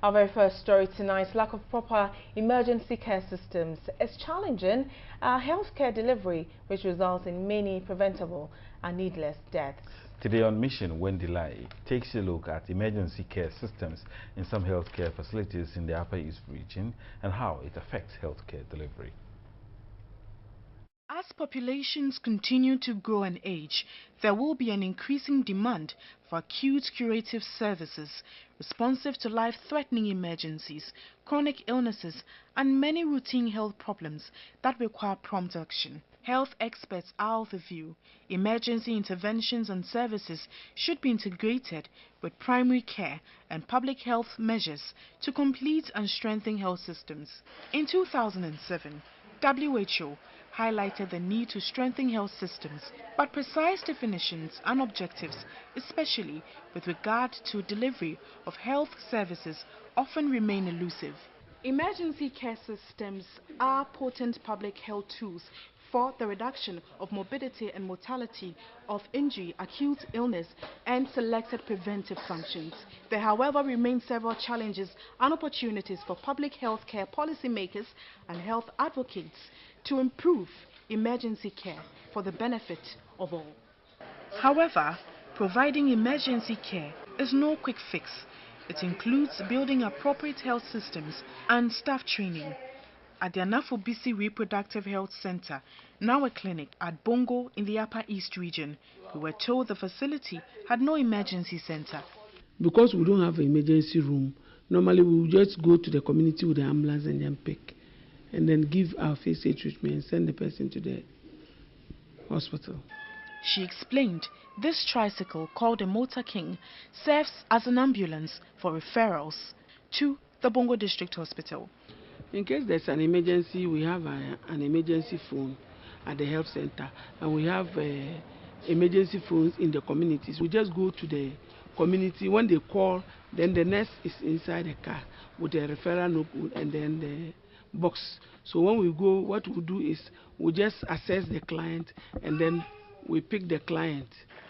Our very first story tonight, lack of proper emergency care systems is challenging healthcare delivery, which results in many preventable and needless deaths. Today on Mission Wendilai takes a look at emergency care systems in some healthcare facilities in the Upper East region and how it affects healthcare delivery. As populations continue to grow and age, there will be an increasing demand for acute curative services responsive to life-threatening emergencies, chronic illnesses, and many routine health problems that require prompt action. Health experts are of the view emergency interventions and services should be integrated with primary care and public health measures to complete and strengthen health systems. In 2007, WHO highlighted the need to strengthen health systems, but precise definitions and objectives, especially with regard to delivery of health services, often remain elusive. Emergency care systems are potent public health tools for the reduction of morbidity and mortality of injury, acute illness, and selected preventive functions. There, however, remain several challenges and opportunities for public health care policymakers and health advocates to improve emergency care for the benefit of all. However, providing emergency care is no quick fix. It includes building appropriate health systems and staff training. At the Anafobisi Reproductive Health Center, now a clinic at Bongo in the Upper East region, we were told the facility had no emergency center. Because we don't have an emergency room, normally we will just go to the community with the ambulance and then pick, and then give our first aid treatment and send the person to the hospital. She explained this tricycle, called a Motor King, serves as an ambulance for referrals to the Bongo District Hospital. In case there's an emergency, we have an emergency phone at the health center, and we have emergency phones in the communities. We just go to the community. When they call, then the nurse is inside the car with the referral notebook and then the box. So when we go, what we do is we just assess the client and then we pick the client.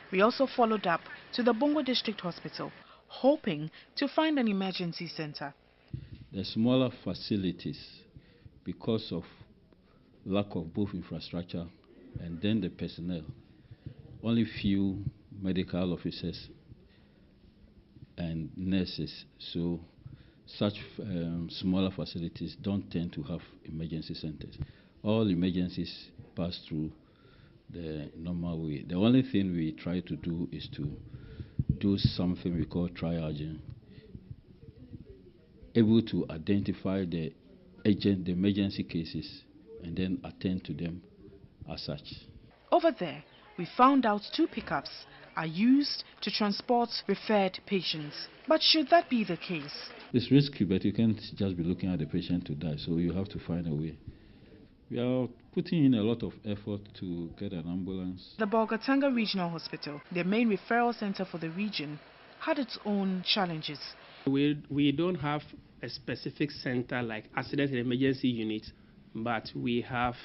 We also followed up to the Bongo District Hospital, hoping to find an emergency center. The smaller facilities, because of lack of both infrastructure and then the personnel, only few medical officers and nurses, so such smaller facilities don't tend to have emergency centers. All emergencies pass through the normal way. The only thing we try to do is to do something we call triaging, able to identify the emergency cases and then attend to them as such. Over there, we found out 2 pickups are used to transport referred patients. But should that be the case? It's risky, but you can't just be looking at the patient to die, so you have to find a way. We are putting in a lot of effort to get an ambulance. The Bolgatanga Regional Hospital, the main referral center for the region, had its own challenges. We don't have a specific center like accident and emergency unit, but we have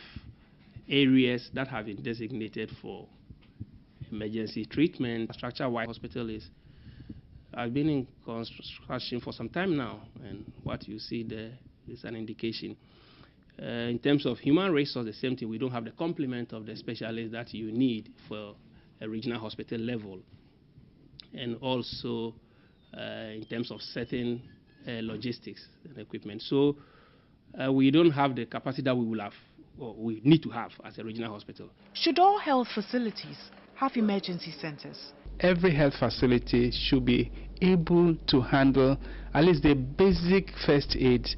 areas that have been designated for emergency treatment. Structure-wide hospital has been in construction for some time now, and what you see there is an indication. In terms of human resource, the same thing. We don't have the complement of the specialists that you need for a regional hospital level, and also in terms of certain logistics and equipment. So we don't have the capacity that we will have or we need to have as a regional hospital. Should all health facilities have emergency centers? Every health facility should be able to handle at least the basic first aid.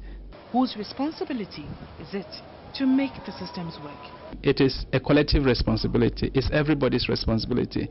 Whose responsibility is it to make the systems work? It is a collective responsibility. It's everybody's responsibility.